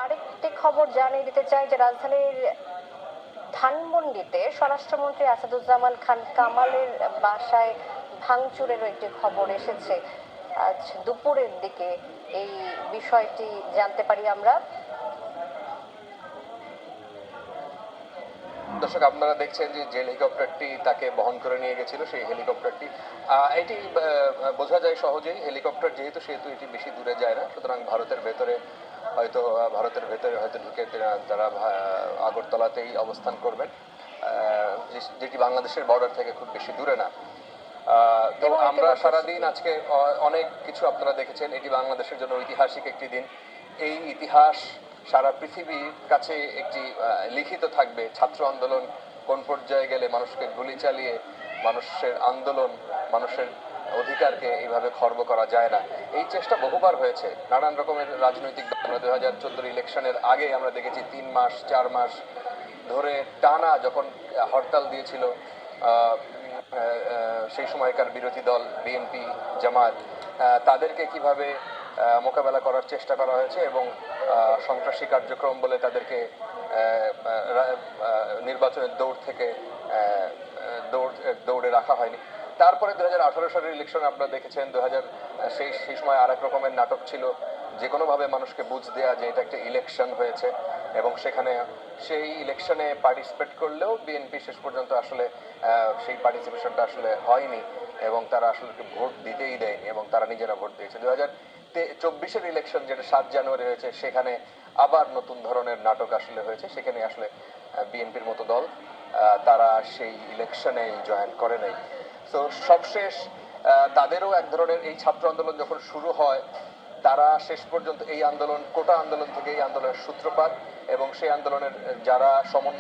আরেকটি খবর জানিয়ে দিতে চাই যে রাজধানীর ধানমন্ডিতে স্বরাষ্ট্রমন্ত্রী আসাদুজ্জামান খান কামালের বাসায় ভাঙচুরেরও একটি খবর এসেছে। আজ দুপুরের দিকে এই বিষয়টি জানতে পারি আমরা। দর্শক, আপনারা দেখছেন যে হেলিকপ্টারটি তাকে বহন করে নিয়ে গেছিল, সেই হেলিকপ্টারটি এটি বোঝা যায় সহজেই। হেলিকপ্টার যেহেতু সেহেতু এটি বেশি দূরে যায় না, সুতরাং ভারতের ভেতরে হয়তো ঢুকে তারা আগরতলাতেই অবস্থান করবেন, যেটি বাংলাদেশের বর্ডার থেকে খুব বেশি দূরে না। তো আমরা সারাদিন আজকে অনেক কিছু আপনারা দেখেছেন। এটি বাংলাদেশের জন্য ঐতিহাসিক একটি দিন। এই ইতিহাস সারা পৃথিবীর কাছে একটি লিখিত থাকবে। ছাত্র আন্দোলন কোন পর্যায়ে গেলে মানুষকে গুলি চালিয়ে মানুষের আন্দোলন, মানুষের অধিকারকে এইভাবে খর্ব করা যায় না। এই চেষ্টা বহুবার হয়েছে নানান রকমের রাজনৈতিক দল। 2014 ইলেকশনের আগে আমরা দেখেছি 3 মাস 4 মাস ধরে টানা যখন হরতাল দিয়েছিল সেই সময়কার বিরোধী দল বিএনপি, জামায়াত, তাদেরকে কিভাবে মোকাবেলা করার চেষ্টা করা হয়েছে এবং সন্ত্রাসী কার্যক্রম বলে তাদেরকে নির্বাচনের দৌড় থেকে দৌড়ে রাখা হয়নি। তারপরে 2018 সালের ইলেকশন আপনারা দেখেছেন। সেই সময় আরেক রকমের নাটক ছিল, যে কোনোভাবে মানুষকে বুঝ দেয়া যে এটা একটা ইলেকশন হয়েছে, এবং সেখানে সেই ইলেকশনে পার্টিসিপেট করলেও বিএনপি শেষ পর্যন্ত আসলে সেই পার্টিসিপেশনটা আসলে হয়নি এবং তারা আসলে ভোট দিতেই দেয়নি এবং তারা নিজেরা ভোট দিয়েছে। 2024 ইলেকশন যেটা 7 জানুয়ারি হয়েছে, সেখানে আবার নতুন ধরনের নাটক আসলে হয়েছে। সেখানে আসলে বিএনপির মতো দল তারা সেই ইলেকশনে জয়েন করে নাই। তো সবশেষ তাদেরও এক ধরনের এই ছাত্র আন্দোলন যখন শুরু হয়, তারা শেষ পর্যন্ত এই আন্দোলন, কোটা আন্দোলন থেকে এই আন্দোলনের সূত্রপাত, এবং সেই আন্দোলনের যারা সমন্বয়